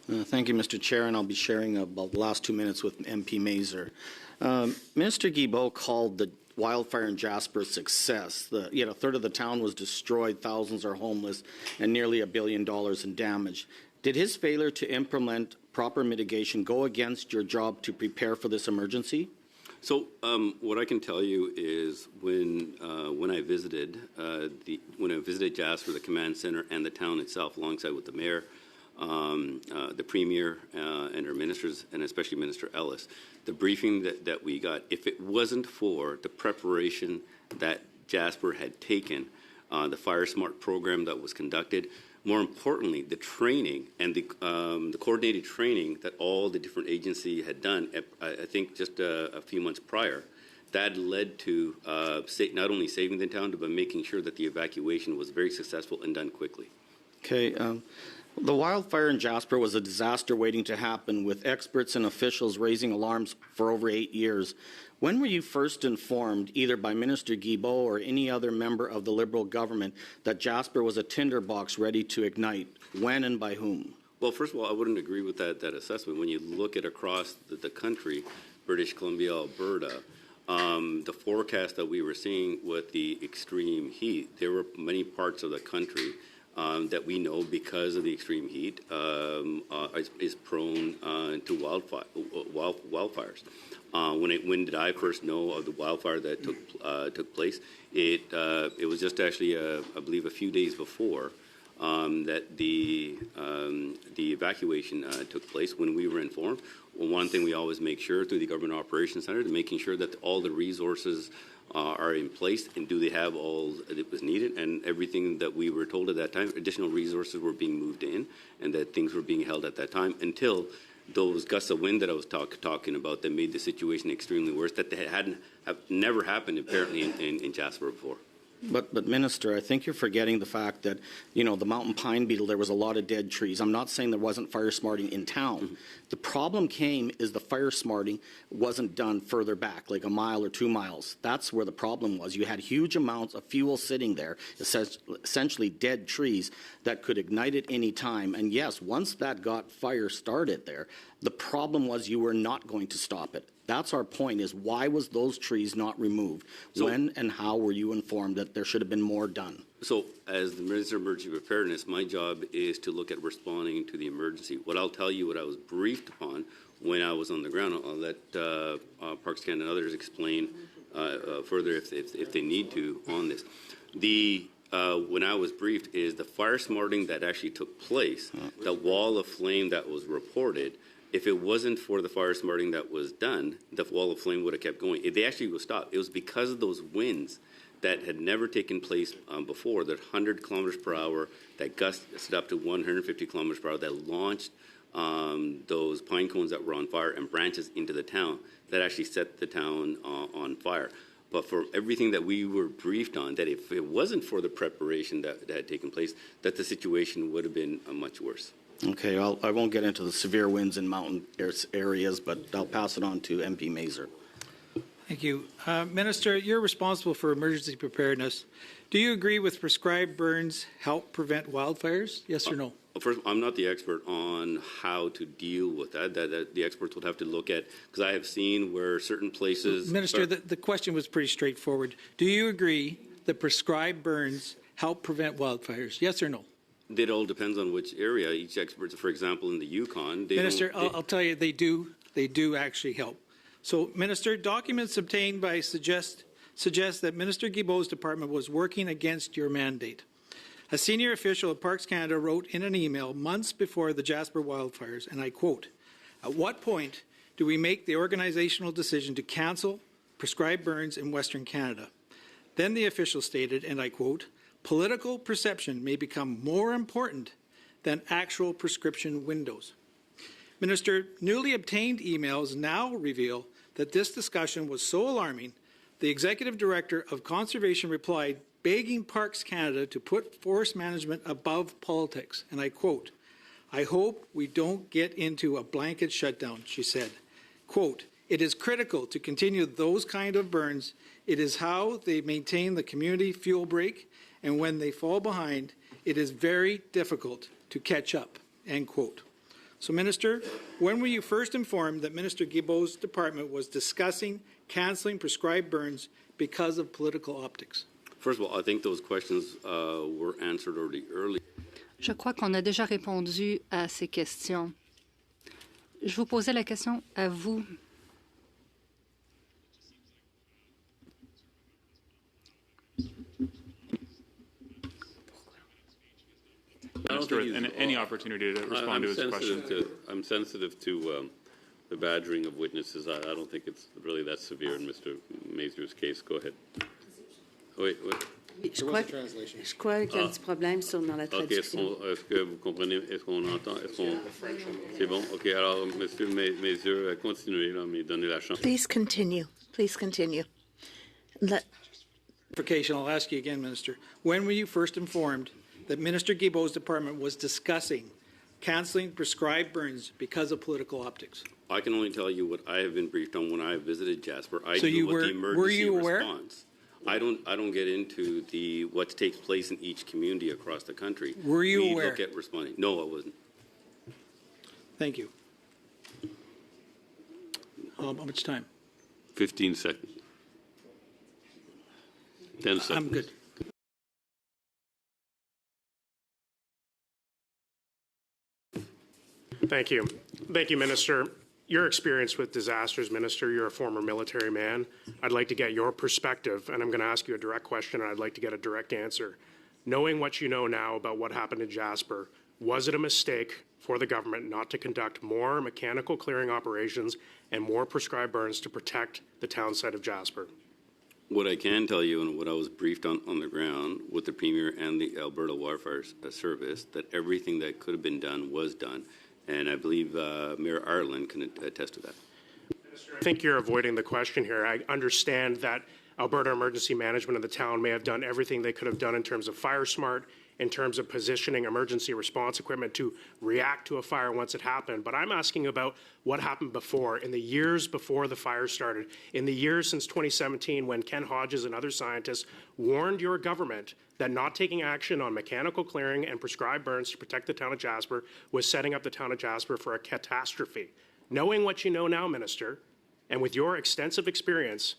Thank you, Mr. Chair, and I'll be sharing about the last 2 minutes with MP Mazur. Minister Guilbeault called the wildfire in Jasper a success. Yet a third of the town was destroyed, thousands are homeless, and nearly $1 billion in damage. Did his failure to implement proper mitigation go against your job to prepare for this emergency? So what I can tell you is when I visited Jasper, the command center, and the town itself, alongside with the mayor, the premier, and our ministers, and especially Minister Ellis, the briefing that we got, if it wasn't for the preparation that Jasper had taken, the Fire Smart program that was conducted, more importantly, the training and the coordinated training that all the different agencies had done, I think just a few months prior, that led to not only saving the town, but making sure that the evacuation was very successful and done quickly. Okay. The wildfire in Jasper was a disaster waiting to happen, with experts and officials raising alarms for over 8 years. When were you first informed, either by Minister Guilbeault or any other member of the Liberal government, that Jasper was a tinderbox ready to ignite? When and by whom? Well, first of all, I wouldn't agree with that assessment. When you look at across the country, British Columbia, Alberta, the forecast that we were seeing with the extreme heat, there were many parts of the country that we know, because of the extreme heat, is prone to wildfires. When did I first know of the wildfire that took place? It was just actually, I believe, a few days before that the evacuation took place. When we were informed, well, one thing we always make sure through the Government Operations Center, to making sure that all the resources are in place, and do they have all that was needed, and everything that we were told at that time, additional resources were being moved in, and that things were being held at that time until those gusts of wind that I was talking about that made the situation extremely worse, that they have never happened apparently in Jasper before. But Minister, I think you're forgetting the fact that, the mountain pine beetle, there was a lot of dead trees. I'm not saying there wasn't fire smarting in town. Mm-hmm. The problem is the fire smarting wasn't done further back, like a mile or 2 miles. That's where the problem was. You had huge amounts of fuel sitting there, essentially dead trees that could ignite at any time. And yes, once that got fire started there, the problem was you were not going to stop it. That's our point, is why was those trees not removed? So, when and how were you informed that there should have been more done? So as the Minister of Emergency Preparedness, my job is to look at responding to the emergency. What I'll tell you, what I was briefed upon when I was on the ground, I'll let Parks Canada and others explain further if they need to on this. When I was briefed is the fire smarting that actually took place, the wall of flame that was reported. If it wasn't for the fire smarting that was done, the wall of flame would have kept going. They actually would stop. It was because of those winds that had never taken place before, that 100 kilometers per hour, that gusted up to 150 kilometers per hour, that launched those pine cones that were on fire and branches into the town, that actually set the town on fire. But for everything that we were briefed on, that if it wasn't for the preparation that had taken place, that the situation would have been much worse. Okay, I won't get into the severe winds in mountain areas, but I'll pass it on to MP Mazur. Thank you. Minister, you're responsible for emergency preparedness. Do you agree with prescribed burns help prevent wildfires? Yes or no? First, I'm not the expert on how to deal with that. The experts would have to look at, because I have seen where certain places... Minister, the question was pretty straightforward. Do you agree that prescribed burns help prevent wildfires? Yes or no? It all depends on which area. Each expert, for example, in the Yukon... Minister, I'll tell you, they do actually help. So, Minister, documents obtained by suggest that Minister Guilbeault's department was working against your mandate. A senior official at Parks Canada wrote in an email months before the Jasper wildfires, and I quote, "At what point do we make the organizational decision to cancel prescribed burns in Western Canada?" Then the official stated, and I quote, "Political perception may become more important than actual prescription windows." Minister, newly obtained emails now reveal that this discussion was so alarming, the Executive Director of Conservation replied, begging Parks Canada to put forest management above politics. And I quote, "I hope we don't get into a blanket shutdown," she said. Quote, "It is critical to continue those kind of burns. It is how they maintain the community fuel break, and when they fall behind, it is very difficult to catch up," end quote. So, Minister, when were you first informed that Minister Guilbeault's department was discussing cancelling prescribed burns because of political optics? First of all, I think those questions were answered already earlier. Je crois qu'on a déjà répondu à ces questions. Je vous posais la question à vous. Minister, with any opportunity to respond to his question. I'm sensitive to the badgering of witnesses. I don't think it's really that severe in Mr. Mazur's case. Go ahead. Wait. Je crois qu'il y a un petit problème dans la OK, traduction. est-ce que vous comprenez? Est-ce qu'on entend? C'est bon? OK, alors, Monsieur Mazur, continuez, là, mais donnez la chance. Please continue. Please continue. Clarification, I'll ask you again, Minister. When were you first informed that Minister Guilbeault's department was discussing cancelling prescribed burns because of political optics? I can only tell you what I have been briefed on when I visited Jasper. I So deal you with the were emergency you aware? response. I don't get into what takes place in each community across the country. Were you we aware? Look at responding. No, I wasn't. Thank you. How much time? 15 seconds. 10 seconds. I'm good. Thank you. Thank you, Minister. Your experience with disasters, Minister, you're a former military man. I'd like to get your perspective, and I'm going to ask you a direct question, and I'd like to get a direct answer. Knowing what you know now about what happened in Jasper, was it a mistake for the government not to conduct more mechanical clearing operations and more prescribed burns to protect the town site of Jasper? What I can tell you, and what I was briefed on the ground with the Premier and the Alberta Wildfire Service, that everything that could have been done was done. And I believe Mayor Ireland can attest to that. I think you're avoiding the question here. I understand that Alberta Emergency Management of the town may have done everything they could have done in terms of fire smart, in terms of positioning emergency response equipment to react to a fire once it happened. But I'm asking about what happened before, in the years before the fire started, in the years since 2017 when Ken Hodges and other scientists warned your government that not taking action on mechanical clearing and prescribed burns to protect the town of Jasper was setting up the town of Jasper for a catastrophe. Knowing what you know now, Minister, and with your extensive experience,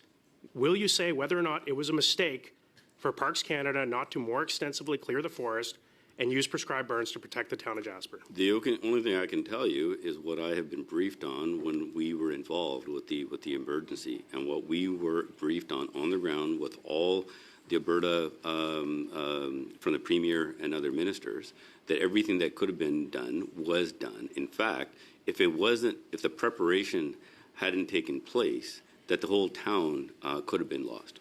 will you say whether or not it was a mistake for Parks Canada not to more extensively clear the forest and use prescribed burns to protect the town of Jasper? The only thing I can tell you is what I have been briefed on when we were involved with the emergency, and what we were briefed on the ground with all the Alberta from the Premier and other ministers, that everything that could have been done was done. In fact, if the preparation hadn't taken place, that the whole town could have been lost.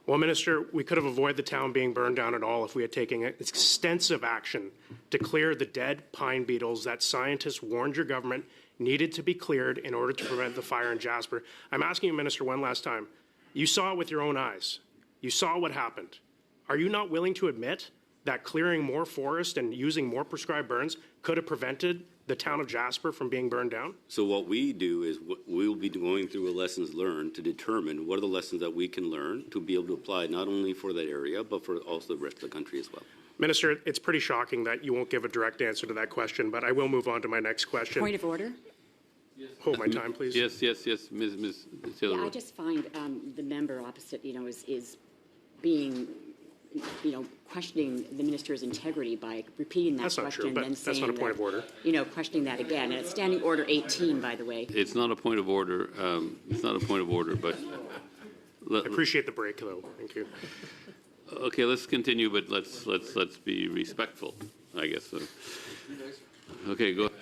Well, Minister, we could have avoided the town being burned down at all if we had taken extensive action to clear the dead pine beetles that scientists warned your government needed to be cleared in order to prevent the fire in Jasper. I'm asking you, Minister, one last time. You saw it with your own eyes. You saw what happened. Are you not willing to admit that clearing more forest and using more prescribed burns could have prevented the town of Jasper from being burned down? So what we do is we'll be going through a lessons learned to determine what are the lessons that we can learn to be able to apply not only for that area, but for also the rest of the country as well. Minister, it's pretty shocking that you won't give a direct answer to that question, but I will move on to my next question. Point of order? Hold my time, please. Yes, Ms. Taylor. Yeah, I just find the member opposite, is being, questioning the minister's integrity by repeating that That's not question true, and but then that's saying not a point of order. Questioning that again. And it's Standing Order 18, by the way. It's not a point of order. It's not a point of order, but I appreciate the break, though. Thank you. okay, let's continue, but let's be respectful, I guess. Okay, go ahead.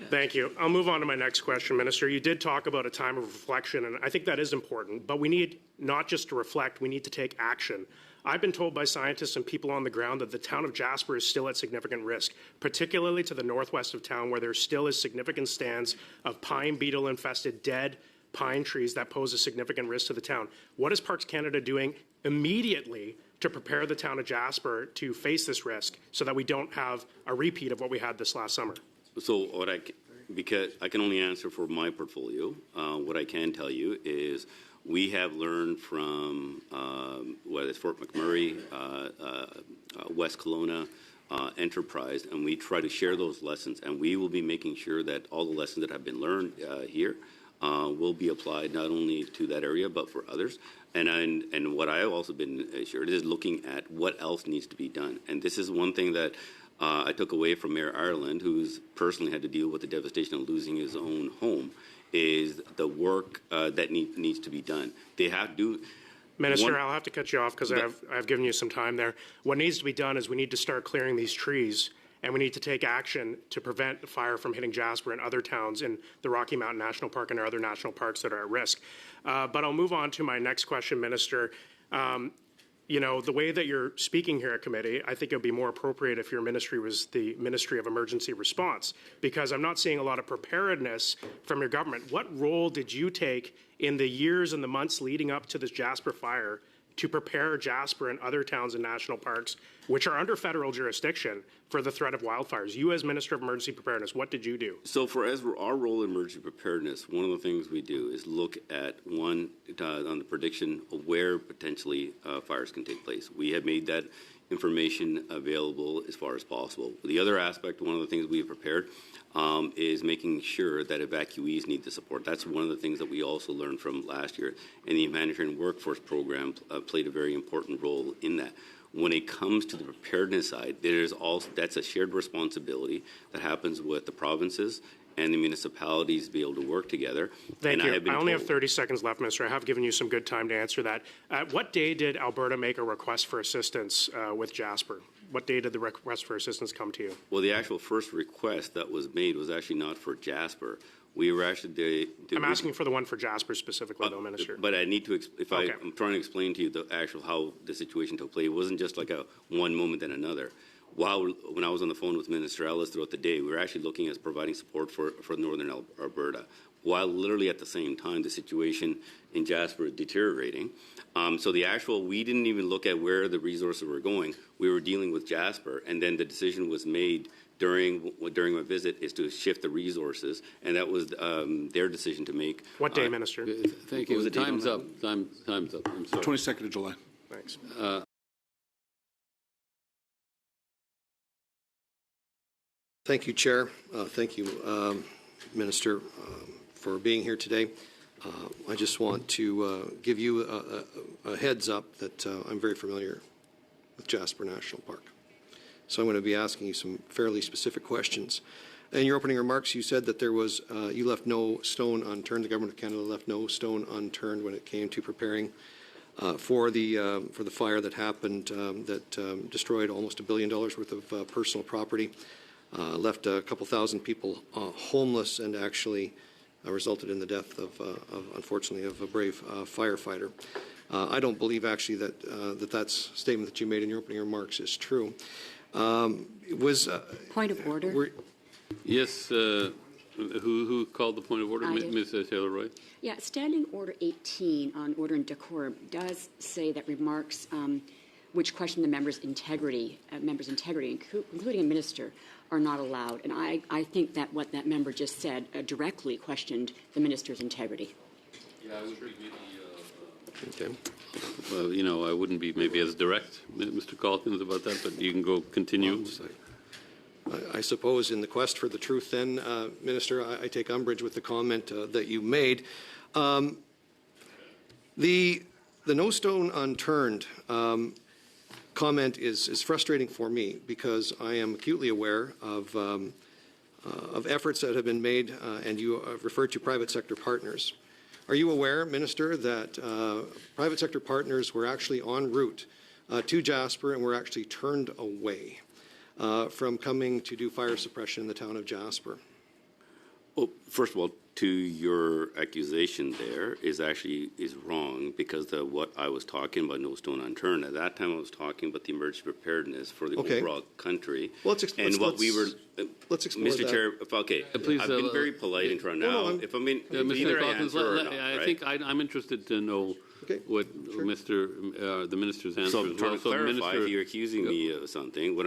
Thank you. I'll move on to my next question, Minister. You did talk about a time of reflection, and I think that is important, but we need not just to reflect, we need to take action. I've been told by scientists and people on the ground that the town of Jasper is still at significant risk, particularly to the northwest of town where there still is significant stands of pine beetle-infested dead pine trees that pose a significant risk to the town. What is Parks Canada doing immediately to prepare the town of Jasper to face this risk so that we don't have a repeat of what we had this last summer? So because I can only answer for my portfolio, what I can tell you is we have learned from whether it's Fort McMurray, West Kelowna, enterprise, and we try to share those lessons. And we will be making sure that all the lessons that have been learned here will be applied not only to that area but for others. And what I have also been assured is looking at what else needs to be done. And this is one thing that I took away from Mayor Ireland, who's personally had to deal with the devastation of losing his own home, is the work that needs to be done. They have to. Minister, I'll have to cut you off because I've given you some time there. What needs to be done is we need to start clearing these trees, and we need to take action to prevent the fire from hitting Jasper and other towns in the Rocky Mountain National Park and our other national parks that are at risk. But I'll move on to my next question, Minister. You know, the way that you're speaking here at committee, I think it would be more appropriate if your ministry was the Ministry of Emergency Response, because I'm not seeing a lot of preparedness from your government. What role did you take in the years and the months leading up to this Jasper fire to prepare Jasper and other towns and national parks, which are under federal jurisdiction, for the threat of wildfires? You as Minister of Emergency Preparedness, what did you do? So for our role in emergency preparedness, one of the things we do is look at on the prediction of where potentially fires can take place. We have made that information available as far as possible. The other aspect, one of the things we have prepared is making sure that evacuees need the support. That's one of the things that we also learned from last year, and the humanitarian workforce program played a very important role in that. When it comes to the preparedness side, that's a shared responsibility that happens with the provinces and the municipalities to be able to work together. Thank you. I only have 30 seconds left, Minister. I have given you some good time to answer that. What day did Alberta make a request for assistance with Jasper? What day did the request for assistance come to you? Well, the actual first request that was made was actually not for Jasper. We were actually. I'm asking for the one for Jasper specifically, though, Minister. But I need to, I'm trying to explain to you the actual how the situation took place. It wasn't just like a one moment and another. When I was on the phone with Minister Ellis throughout the day, we were actually looking at providing support for northern Alberta, while literally at the same time the situation in Jasper is deteriorating. So we didn't even look at where the resources were going. We were dealing with Jasper, and then the decision was made during my visit is to shift the resources, and that was their decision to make. What day, Minister? Thank you. Time's up. Time's up. I'm sorry. 22nd of July. Thanks. Thank you, Chair. Thank you, Minister, for being here today. I just want to give you a heads up that I'm very familiar with Jasper National Park. So I'm going to be asking you some fairly specific questions. In your opening remarks, you said that there was, you left no stone unturned. The Government of Canada left no stone unturned when it came to preparing for the fire that happened that destroyed almost $1 billion worth of personal property, left a couple thousand people homeless, and actually resulted in the death of unfortunately, of a brave firefighter. I don't believe actually that that's statement that you made in your opening remarks is true. It was Point of order. Yes. Who called the point of order? Ms. Taylor-Roy? Yeah, Standing Order 18 on order and decorum does say that remarks which question the member's integrity, including a minister, are not allowed. And I think that what that member just said directly questioned the minister's integrity. Yeah, I would be maybe. Well, you know, I wouldn't be maybe as direct, Mr. Calkins, about that, but you can go continue. I suppose in the quest for the truth then, Minister, I take umbrage with the comment that you made. The no stone unturned comment is frustrating for me because I am acutely aware of efforts that have been made, and you have referred to private sector partners. Are you aware, Minister, that private sector partners were actually en route to Jasper and were actually turned away from coming to do fire suppression in the town of Jasper? Well, first of all, to your accusation there is wrong, because what I was talking about, no stone unturned, at that time I was talking about the emergency preparedness for the overall country. Well, let's explore Mr. that. Chair, okay, please, I've been very polite until now. Mr. Calkins, I think I'm interested to know what the minister's answer So, is. trying to clarify, if you're accusing me of something, what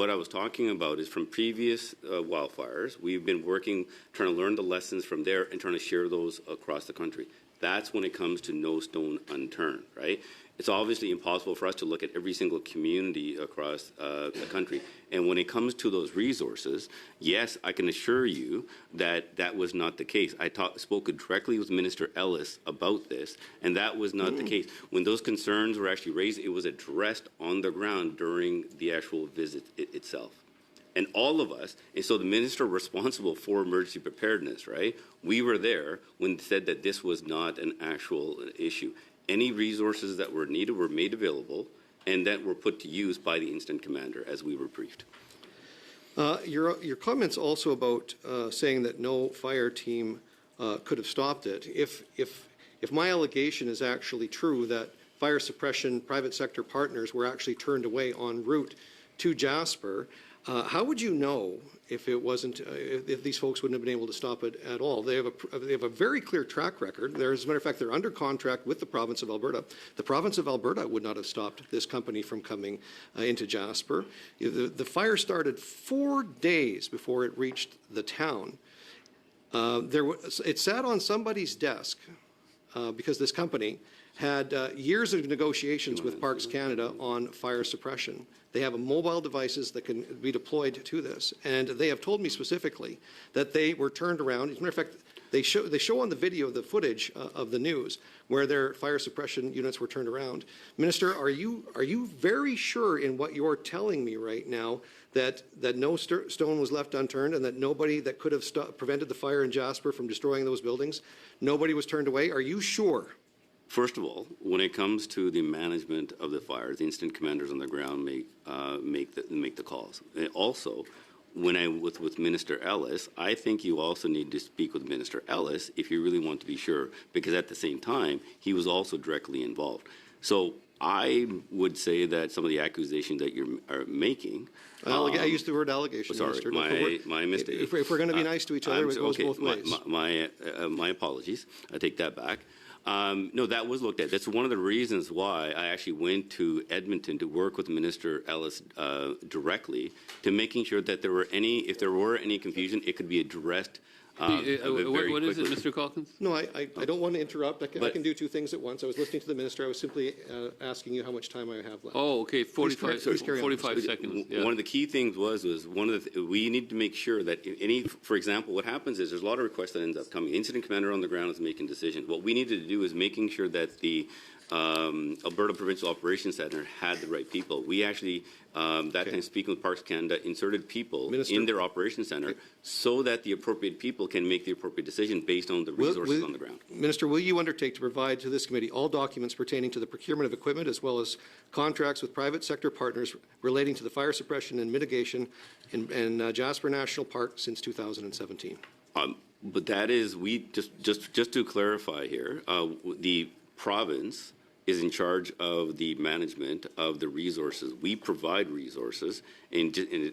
I was talking about is from previous wildfires. We've been trying to learn the lessons from there and trying to share those across the country. That's when it comes to no stone unturned, right? It's obviously impossible for us to look at every single community across the country. And when it comes to those resources, yes, I can assure you that that was not the case. I spoke directly with Minister Ellis about this, and that was not the case. When those concerns were actually raised, it was addressed on the ground during the actual visit itself. And all of us, and so the minister responsible for emergency preparedness, right, we were there when it said that this was not an actual issue. Any resources that were needed were made available and that were put to use by the incident commander as we were briefed. Your comments also about saying that no fire team could have stopped it. If my allegation is actually true, that fire suppression private sector partners were actually turned away en route to Jasper, how would you know if it wasn't, if these folks wouldn't have been able to stop it at all? They have a very clear track record. As a matter of fact, they're under contract with the province of Alberta. The province of Alberta would not have stopped this company from coming into Jasper. The fire started 4 days before it reached the town. It sat on somebody's desk because this company had years of negotiations with Parks Canada on fire suppression. They have mobile devices that can be deployed to this, and they have told me specifically that they were turned around. As a matter of fact, they show on the video the footage of the news where their fire suppression units were turned around. Minister, are you very sure in what you're telling me right now that no stone was left unturned and that nobody that could have prevented the fire in Jasper from destroying those buildings, nobody was turned away? Are you sure? First of all, when it comes to the management of the fires, the incident commanders on the ground make the calls. And also, when I was with Minister Ellis, I think you also need to speak with Minister Ellis if you really want to be sure, because at the same time, he was also directly involved. So I would say that some of the accusations that you are making. I used the word allegation, sorry, Minister. my mistake. If we're going to be nice to each other, it goes both ways. My apologies. I take that back. No, that was looked at. That's one of the reasons why I actually went to Edmonton to work with Minister Ellis directly, to making sure that if there were any confusion, it could be addressed. What is it, Mr. Calkins? No, I don't want to interrupt. I can do two things at once. I was listening to the minister. I was simply asking you how much time I have left. Oh, okay, 45 on. seconds. Yeah. One of the key things was we need to make sure that for example, what happens is there's a lot of requests that ends up coming. Incident commander on the ground is making decisions. What we needed to do is making sure that the Alberta Provincial Operations Center had the right people. We actually, time speaking with Parks Canada, inserted people in their operations center so that the appropriate people can make the appropriate decision based on the resources on the ground. Minister, will you undertake to provide to this committee all documents pertaining to the procurement of equipment as well as contracts with private sector partners relating to the fire suppression and mitigation in Jasper National Park since 2017? But that is, just to clarify here, the province is in charge of the management of the resources. We provide resources in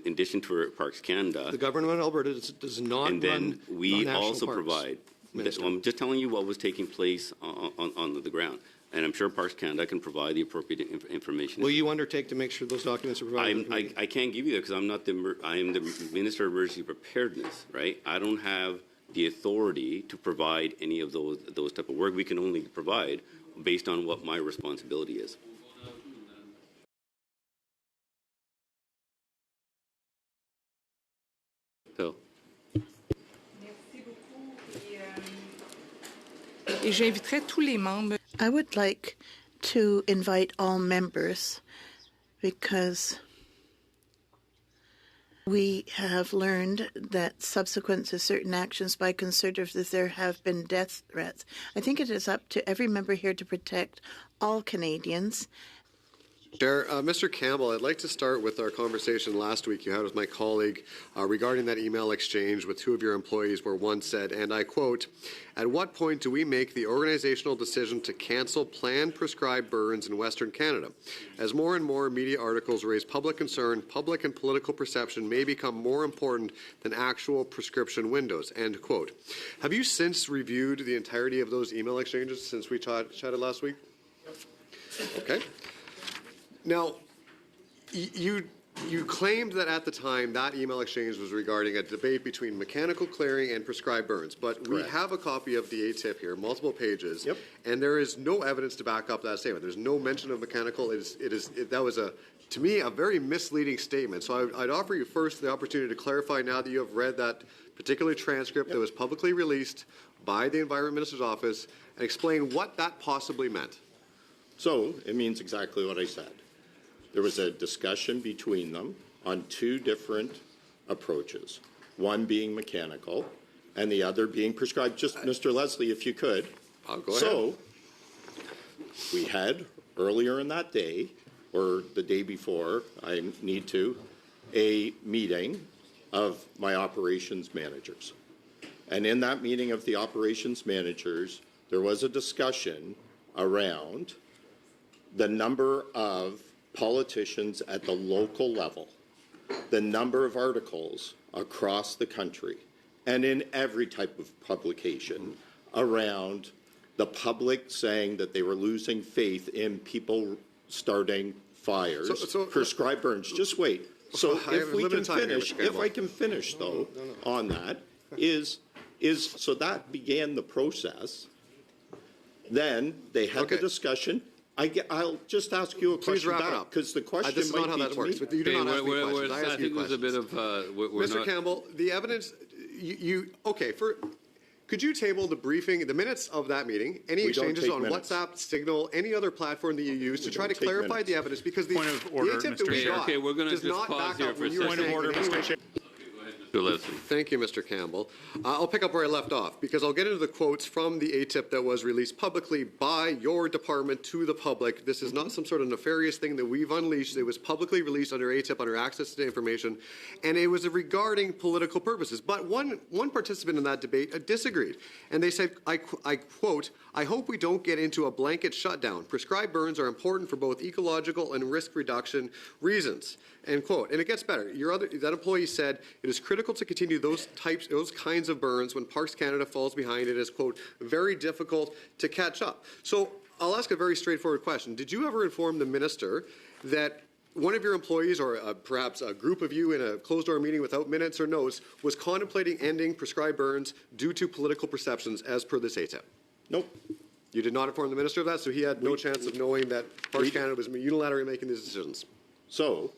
addition to Parks Canada. The government of Alberta does not and then run we parks, also provide. I'm just telling you what was taking place on the ground. And I'm sure Parks Canada can provide the appropriate information. Will you undertake to make sure those documents are provided? I can't give you that because I am the Minister of Emergency Preparedness, right? I don't have the authority to provide any of those type of work. We can only provide based on what my responsibility is. So. I would like to invite all members because we have learned that subsequent to certain actions by Conservatives, there have been death threats. I think it is up to every member here to protect all Canadians. Chair, Mr. Campbell, I'd like to start with our conversation last week you had with my colleague regarding that email exchange with two of your employees where one said, and I quote, "At what point do we make the organizational decision to cancel planned prescribed burns in Western Canada? As more and more media articles raise public concern, public and political perception may become more important than actual prescription windows," end quote. Have you since reviewed the entirety of those email exchanges since we chatted last week? Okay. Now, you You claimed that at the time that email exchange was regarding a debate between mechanical clearing and prescribed burns, but we have a copy of the ATIP here, multiple pages, and there is no evidence to back up that statement. There's no mention of mechanical. That was to me, a very misleading statement. So I'd offer you first the opportunity to clarify now that you have read that particular transcript that was publicly released by the Environment Minister's office and explain what that possibly meant. So it means exactly what I said. There was a discussion between them on two different approaches, one being mechanical and the other being prescribed. Just, Mr. Leslie, if you could. I'll go ahead. So we had earlier in that day, or the day before, I need to, a meeting of my operations managers. And in that meeting of the operations managers, there was a discussion around the number of politicians at the local level, the number of articles across the country, and in every type of publication around the public saying that they were losing faith in people starting fires, prescribed burns. Just wait. So if we can finish, if I can finish though, on that, so that began the process. Then they had the discussion. I'll just ask you a question back, because the question this is not might how be that works. to me. You do not ask me questions. I ask you think there's a bit of Mr. Campbell, the evidence, could you table the briefing, the minutes of that meeting, any exchanges on WhatsApp, Signal, any other platform that you use to try to clarify the evidence? Because the ATIP that we got does not back up what you were saying. Point of order, Mr. Chair. Thank you, Mr. Campbell. I'll pick up where I left off, because I'll get into the quotes from the ATIP that was released publicly by your department to the public. This is not some sort of nefarious thing that we've unleashed. It was publicly released under ATIP, under access to information, and it was regarding political purposes. But one participant in that debate disagreed, and they said, I quote, "I hope we don't get into a blanket shutdown. Prescribed burns are important for both ecological and risk reduction reasons." End quote. And it gets better. That employee said, "It is critical to continue those kinds of burns when Parks Canada falls behind. It is, quote, very difficult to catch up." So I'll ask a very straightforward question. Did you ever inform the minister that one of your employees, or perhaps a group of you in a closed-door meeting without minutes or notes, was contemplating ending prescribed burns due to political perceptions as per this ATIP? Nope. You did not inform the minister of that, so he had no chance of knowing that Parks Canada was unilaterally making these decisions. So,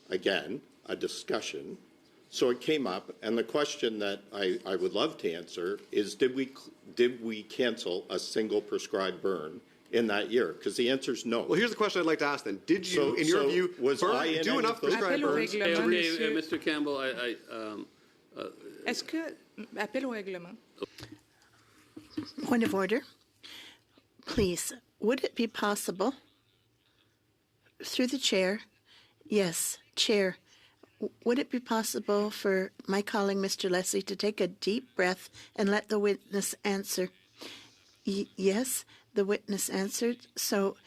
again, a discussion. So it came up, and the question that I would love to answer is, did we cancel a single prescribed burn in that year? Because the answer is no. Well, here's the question I'd like to ask then. Did you, in your view, do enough prescribed burns? Mr. Campbell, Est-ce que appel au règlement? Point of order. Please, would it be possible, through the chair, yes, chair, would it be possible for my colleague, Mr. Leslie, to take a deep breath and let the witness answer? Yes, the witness answered. So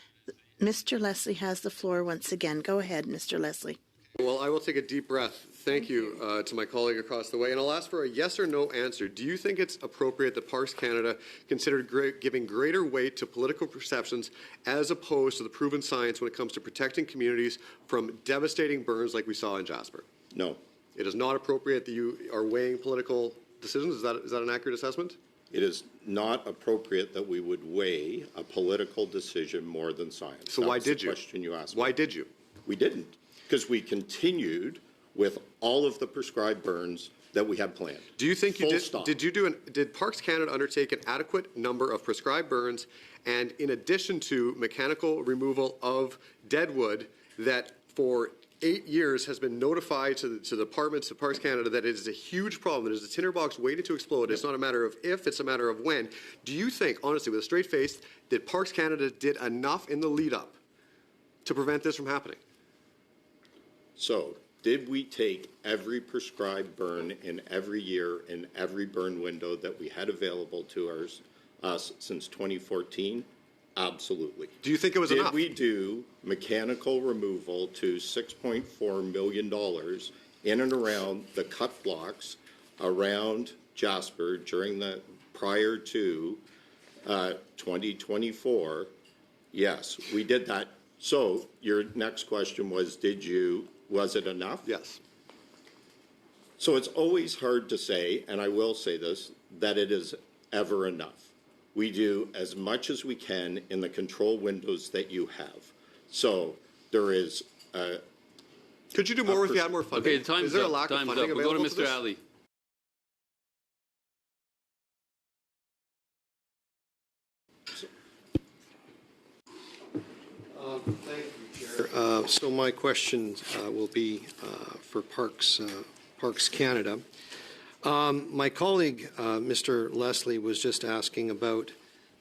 Mr. Leslie has the floor once again. Go ahead, Mr. Leslie. Well, I will take a deep breath. Thank you to my colleague across the way. And I'll ask for a yes or no answer. Do you think it's appropriate that Parks Canada considered giving greater weight to political perceptions as opposed to the proven science when it comes to protecting communities from devastating burns like we saw in Jasper? No. It is not appropriate that you are weighing political decisions? Is that an accurate assessment? It is not appropriate that we would weigh a political decision more than science. So why did you? That's the question you asked. Why did you? We didn't. Because we continued with all of the prescribed burns that we had planned. Do you think you did? Did Parks Canada undertake an adequate number of prescribed burns, and in addition to mechanical removal of dead wood that for 8 years has been notified to the departments of Parks Canada that it is a huge problem, that it is a tinderbox waiting to explode? It's not a matter of if, it's a matter of when. Do you think, honestly, with a straight face, that Parks Canada did enough in the lead up to prevent this from happening? So, did we take every prescribed burn in every year in every burn window that we had available to us since 2014? Absolutely. Do you think it was enough? Did we do mechanical removal to $6.4 million in and around the cut blocks around Jasper during the prior to 2024? Yes, we did that. So your next question was, did you was it enough? Yes. So it's always hard to say, and I will say this, that it is ever enough. We do as much as we can in the control windows that you have. So there is Could you do more if you had more funding? Okay, time's Is there a up. lack of Time's funding up. We'll go to available Mr. this? Ali. Thank you, Chair. So my question will be for Parks Canada. My colleague, Mr. Leslie, was just asking about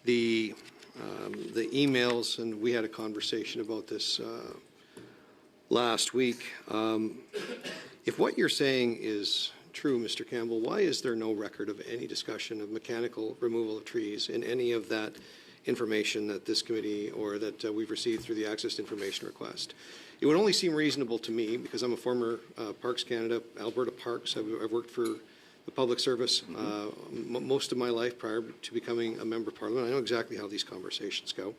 the emails, and we had a conversation about this last week. If what you're saying is true, Mr. Campbell, why is there no record of any discussion of mechanical removal of trees in any of that information that this committee or that we've received through the Access to Information request? It would only seem reasonable to me, because I'm a former Parks Canada, Alberta Parks. I've worked for the public service most of my life prior to becoming a member of Parliament. I know exactly how these conversations go.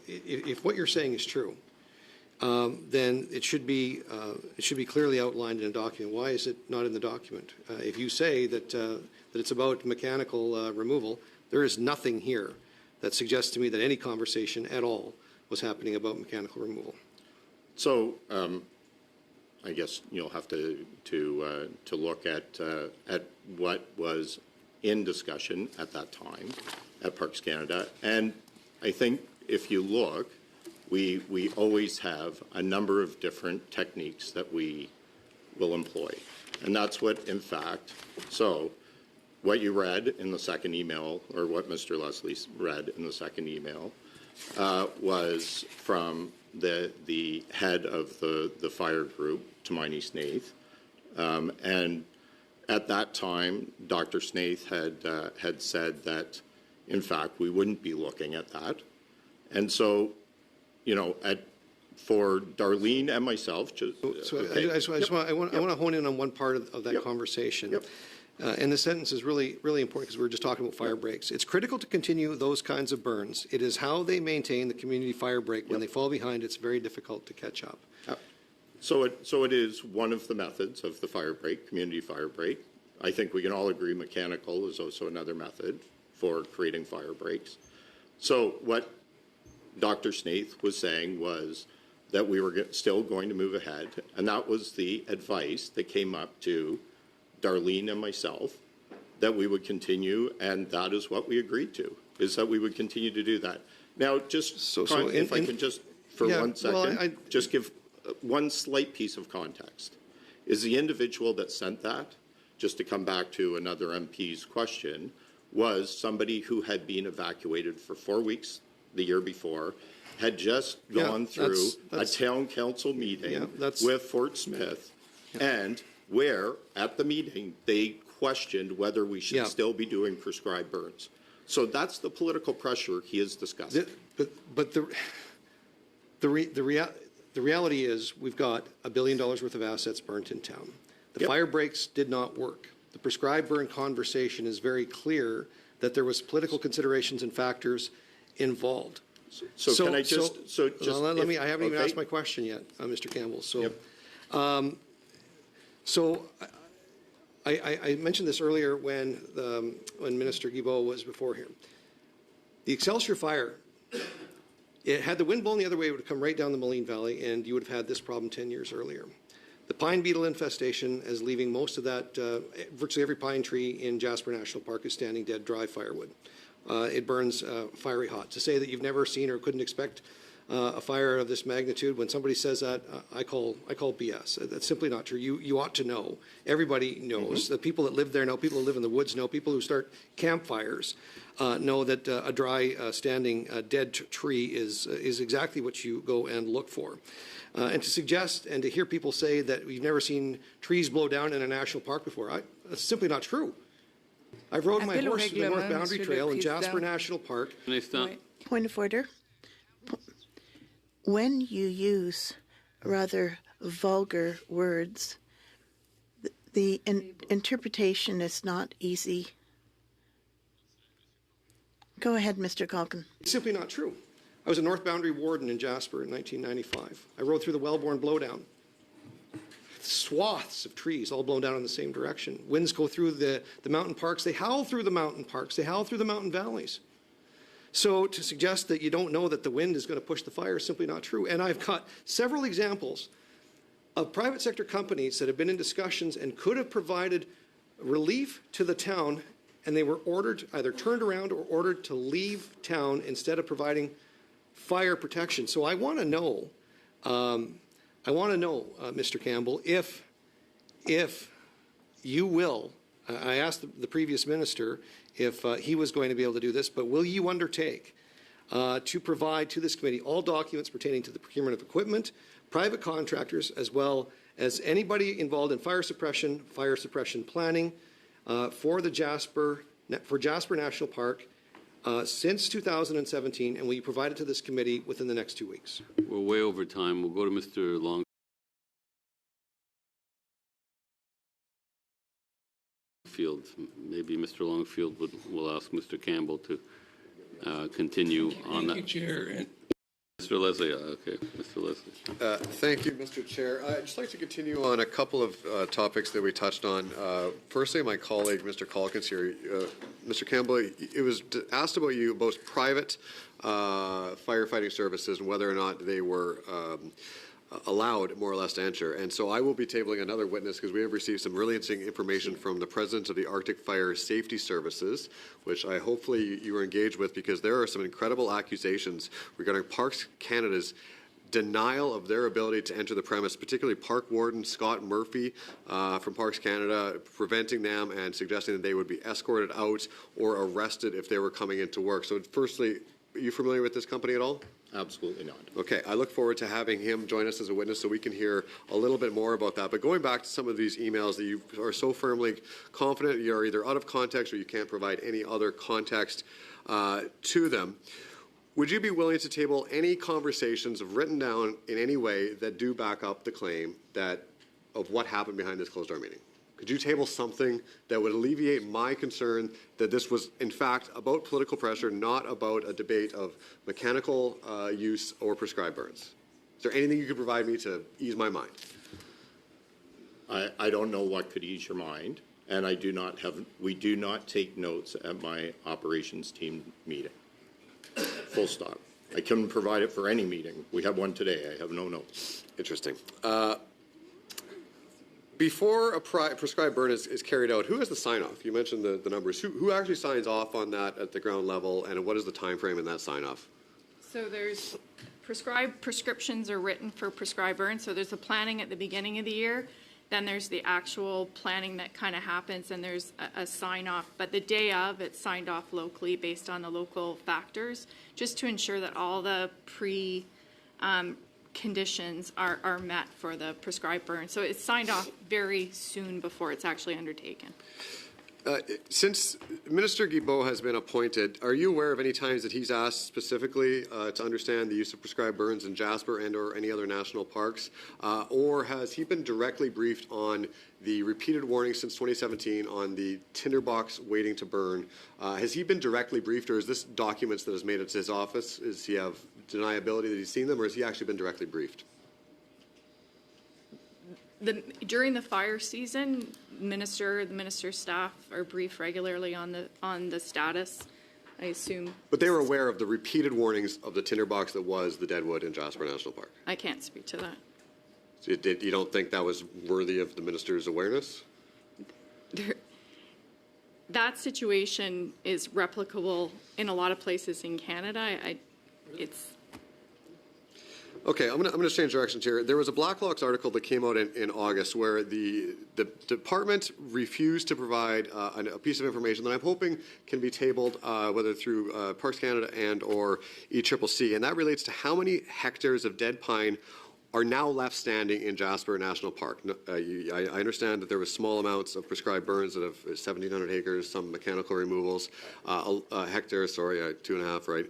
If what you're saying is true, then it should be clearly outlined in a document. Why is it not in the document? If you say that it's about mechanical removal, there is nothing here that suggests to me that any conversation at all was happening about mechanical removal. So I guess you'll have to look at what was in discussion at that time at Parks Canada, and I think if you look, we always have a number of different techniques that we will employ, and that's what, in fact, so what you read in the second email, or what Mr. Leslie read in the second email, was from the head of the fire group, Tamini Snaith, and at that time, Dr. Snaith had said that, in fact, we wouldn't be looking at that, and so, you know, for Darlene and myself, I want to hone in on one part of that conversation. Yep. And the sentence is really, really important because we were just talking about fire breaks. It's critical to continue those kinds of burns. It is how they maintain the community fire break. When they fall behind, it's very difficult to catch up. So it is one of the methods of the fire break, community fire break. I think we can all agree mechanical is also another method for creating fire breaks. So what Dr. Snaith was saying was that we were still going to move ahead, and that was the advice that came up to Darlene and myself, that we would continue, and that is what we agreed to, is that we would continue to do that. Now, just if I can just, for 1 second, just give one slight piece of context. Is the individual that sent that, just to come back to another MP's question, was somebody who had been evacuated for 4 weeks the year before, had just gone through a town council meeting with Fort Smith, and where, at the meeting, they questioned whether we should still be doing prescribed burns. So that's the political pressure he is discussing. But the reality is we've got $1 billion worth of assets burnt in town. The fire breaks did not work. The prescribed burn conversation is very clear that there was political considerations and factors involved. So can I just let me. I haven't even asked my question yet, Mr. Campbell. So, I mentioned this earlier when Minister Guilbeault was before here. The Excelsior fire, it had the wind blowing the other way, it would have come right down the Moline Valley, and you would have had this problem 10 years earlier. The pine beetle infestation is leaving most of that, virtually every pine tree in Jasper National Park is standing dead dry firewood. It burns fiery hot. To say that you've never seen or couldn't expect a fire of this magnitude, when somebody says that, I call BS. That's simply not true. You ought to know. Everybody knows. The people that live there know. People who live in the woods know. People who start campfires know that a dry, standing, dead tree is exactly what you go and look for. And to suggest and to hear people say that we've never seen trees blow down in a national park before, that's simply not true. I've rode my horse to the North Boundary Trail in Jasper National Park. Can I stop? Point of order. When you use rather vulgar words, the interpretation is not easy. Go ahead, Mr. Calkin. It's simply not true. I was a North Boundary warden in Jasper in 1995. I rode through the Wellborn blowdown. Swaths of trees all blown down in the same direction. Winds go through the mountain parks. They howl through the mountain parks. They howl through the mountain valleys. So to suggest that you don't know that the wind is going to push the fire is simply not true. And I've got several examples of private sector companies that have been in discussions and could have provided relief to the town, and they were ordered, either turned around or ordered to leave town instead of providing fire protection. So I want to know, Mr. Campbell, if you will, I asked the previous minister if he was going to be able to do this, but will you undertake to provide to this committee all documents pertaining to the procurement of equipment, private contractors, as well as anybody involved in fire suppression planning for Jasper National Park since 2017, and will you provide it to this committee within the next 2 weeks? We're way over time. We'll go to Mr. Longfield. Maybe Mr. Longfield will ask Mr. Campbell to continue on that. Thank you, Chair. Mr. Leslie, okay, Mr. Leslie. Thank you, Mr. Chair. I'd just like to continue on a couple of topics that we touched on. Firstly, my colleague, Mr. Calkins here, Mr. Campbell, it was asked about you, both private firefighting services and whether or not they were allowed, more or less, to enter. And so I will be tabling another witness because we have received some really interesting information from the president of the Arctic Fire Safety Services, which I hopefully you were engaged with, because there are some incredible accusations regarding Parks Canada's denial of their ability to enter the premise, particularly Park Warden Scott Murphy from Parks Canada, preventing them and suggesting that they would be escorted out or arrested if they were coming into work. So firstly, are you familiar with this company at all? Absolutely not. Okay, I look forward to having him join us as a witness so we can hear a little bit more about that. But going back to some of these emails that you are so firmly confident you're either out of context or you can't provide any other context to them, would you be willing to table any conversations written down in any way that do back up the claim of what happened behind this closed-door meeting? Could you table something that would alleviate my concern that this was, in fact, about political pressure, not about a debate of mechanical use or prescribed burns? Is there anything you could provide me to ease my mind? I don't know what could ease your mind, and we do not take notes at my operations team meeting. Full stop. I couldn't provide it for any meeting. We have one today. I have no notes. Interesting. Before a prescribed burn is carried out, who has the sign-off? You mentioned the numbers. Who actually signs off on that at the ground level, and what is the time frame in that sign-off? So there's prescriptions are written for prescribed burns. So there's the planning at the beginning of the year. Then there's the actual planning that kind of happens, and there's a sign-off. But the day of, it's signed off locally based on the local factors, just to ensure that all the conditions are met for the prescribed burn. So it's signed off very soon before it's actually undertaken. Since Minister Guilbeault has been appointed, are you aware of any times that he's asked specifically to understand the use of prescribed burns in Jasper and or any other national parks? Or has he been directly briefed on the repeated warnings since 2017 on the tinderbox waiting to burn? Has he been directly briefed, or is this documents that has made it to his office? Does he have deniability that he's seen them, or has he actually been directly briefed? During the fire season, the minister's staff are briefed regularly on the status, I assume. But they were aware of the repeated warnings of the tinderbox that was the Deadwood in Jasper National Park. I can't speak to that. So you don't think that was worthy of the minister's awareness? That situation is replicable in a lot of places in Canada. Okay, I'm going to change directions here. There was a Blacklock's article that came out in August where the department refused to provide a piece of information that I'm hoping can be tabled, whether through Parks Canada and or ECCC, and that relates to how many hectares of dead pine are now left standing in Jasper National Park. I understand that there was small amounts of prescribed burns that have 1,700 acres, some mechanical removals, a hectare, sorry, 2.5, right?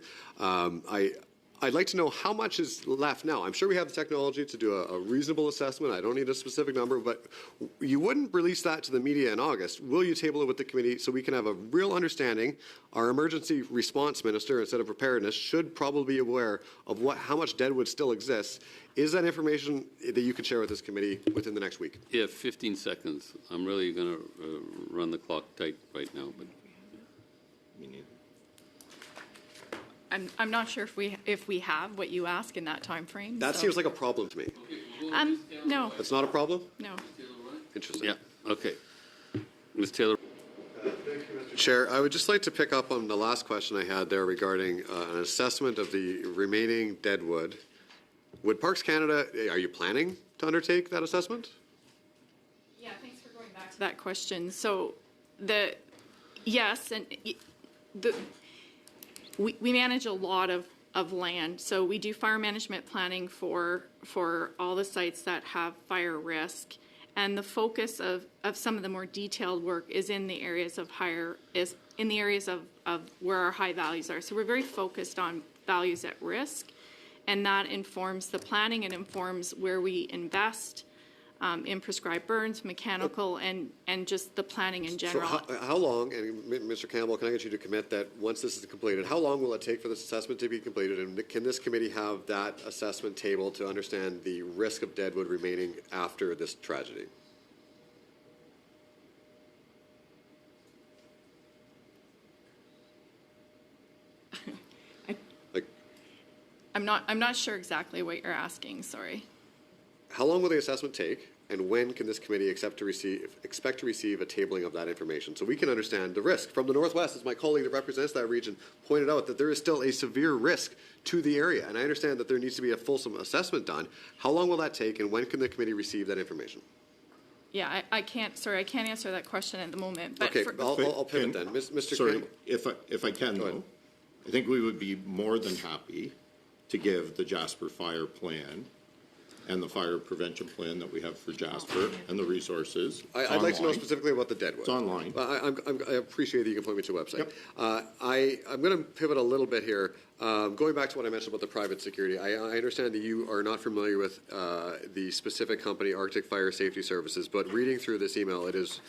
I'd like to know how much is left now. I'm sure we have the technology to do a reasonable assessment. I don't need a specific number, but you wouldn't release that to the media in August. Will you table it with the committee so we can have a real understanding? Our emergency response minister, instead of preparedness, should probably be aware of how much deadwood still exists. Is that information that you could share with this committee within the next week? Yeah, 15 seconds. I'm really going to run the clock tight right now, but. I'm not sure if we have what you ask in that time frame. That seems like a problem to me. No. That's not a problem? No. Interesting. Yeah, okay. Ms. Taylor. Chair, I would just like to pick up on the last question I had there regarding an assessment of the remaining deadwood. Would Parks Canada, are you planning to undertake that assessment? Yeah, thanks for going back to that question. So yes, and we manage a lot of land. So we do fire management planning for all the sites that have fire risk. And the focus of some of the more detailed work is in the areas of where our high values are. So we're very focused on values at risk, and that informs the planning and informs where we invest in prescribed burns, mechanical, and just the planning in general. So how long, and Mr. Campbell, can I get you to commit that once this is completed, how long will it take for this assessment to be completed, and can this committee have that assessment table to understand the risk of deadwood remaining after this tragedy? I'm not sure exactly what you're asking, sorry. How long will the assessment take, and when can this committee expect to receive a tabling of that information so we can understand the risk? From the Northwest, as my colleague that represents that region pointed out, that there is still a severe risk to the area, and I understand that there needs to be a fulsome assessment done. How long will that take, and when can the committee receive that information? Yeah, I can't answer that question at the moment. But okay, I'll pivot then. Mr. Sorry, Campbell. if I can, though, I think we would be more than happy to give the Jasper fire plan and the fire prevention plan that we have for Jasper and the resources. I'd like to know specifically about the deadwood. It's online. I appreciate that you can point me to a website. Yep. I'm going to pivot a little bit here. Going back to what I mentioned about the private security, I understand that you are not familiar with the specific company, Arctic Fire Safety Services, but reading through this email, it is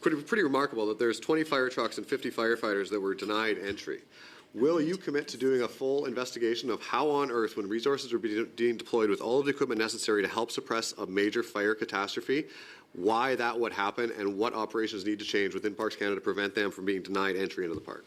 pretty remarkable that there's 20 fire trucks and 50 firefighters that were denied entry. Will you commit to doing a full investigation of how on earth, when resources are being deployed with all of the equipment necessary to help suppress a major fire catastrophe, why that would happen and what operations need to change within Parks Canada to prevent them from being denied entry into the park?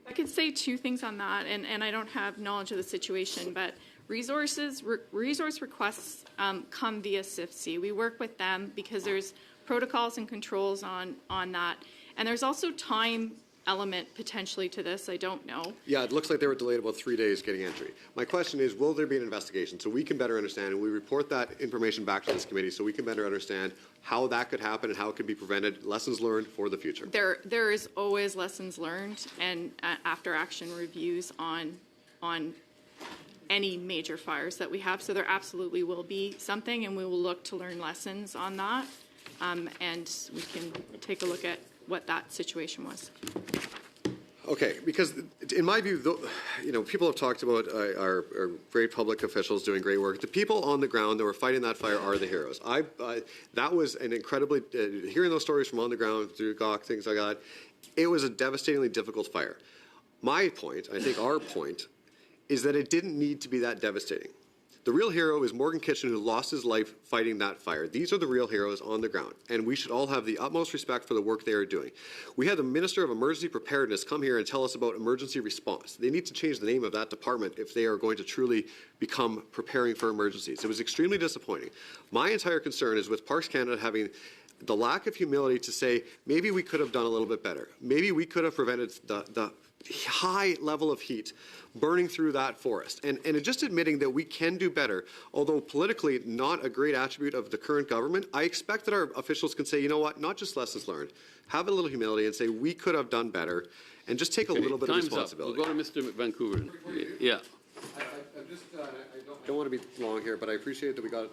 I could say two things on that, and I don't have knowledge of the situation, but resource requests come via CIFC. We work with them because there's protocols and controls on that, and there's also time element potentially to this. I don't know. Yeah, it looks like they were delayed about 3 days getting entry. My question is, will there be an investigation so we can better understand, and we report that information back to this committee so we can better understand how that could happen and how it could be prevented, lessons learned for the future? There is always lessons learned and after action reviews on any major fires that we have. So there absolutely will be something, and we will look to learn lessons on that, and we can take a look at what that situation was. Okay, because in my view, people have talked about our great public officials doing great work. The people on the ground that were fighting that fire are the heroes. That was an incredibly, hearing those stories from on the ground through Gawk, things like that, it was a devastatingly difficult fire. My point, I think our point, is that it didn't need to be that devastating. The real hero is Morgan Kitchen, who lost his life fighting that fire. These are the real heroes on the ground, and we should all have the utmost respect for the work they are doing. We had the Minister of Emergency Preparedness come here and tell us about emergency response. They need to change the name of that department if they are going to truly become preparing for emergencies. It was extremely disappointing. My entire concern is with Parks Canada having the lack of humility to say, maybe we could have done a little bit better. Maybe we could have prevented the high level of heat burning through that forest. And just admitting that we can do better, although politically not a great attribute of the current government, I expect that our officials can say, you know what, not just lessons learned, have a little humility and say we could have done better, and just take a little bit of responsibility. We'll go to Mr. Vancouver. Yeah. I don't want to be long here, but I appreciate that we got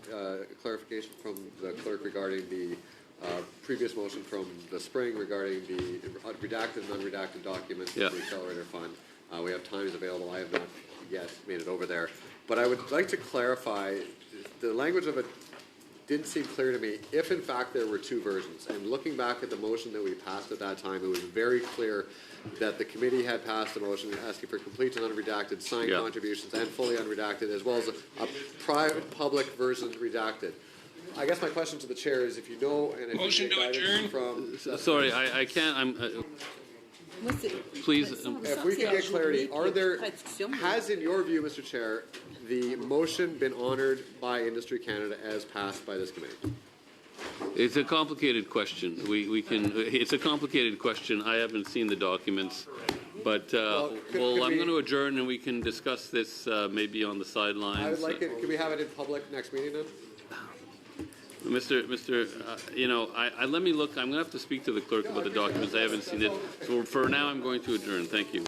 clarification from the clerk regarding the previous motion from the spring regarding the redacted and unredacted documents for the Accelerator Fund. We have times available. I have not yet made it over there. But I would like to clarify, the language of it didn't seem clear to me if in fact there were two versions. And looking back at the motion that we passed at that time, it was very clear that the committee had passed a motion asking for complete and unredacted signed contributions and fully unredacted, as well as a private public version redacted. I guess my question to the chair is, if you know, and if motion you get to guidance adjourn. from... Sorry, I can't, please. If we could get clarity, has in your view, Mr. Chair, the motion been honored by Industry Canada as passed by this committee? It's a complicated question. It's a complicated question. I haven't seen the documents, but I'm going to adjourn and we can discuss this maybe on the sidelines. I would like it. Can we have it in public next meeting then? Let me look. I'm going to have to speak to the clerk about the documents. I haven't seen it. So for now, I'm going to adjourn. Thank you.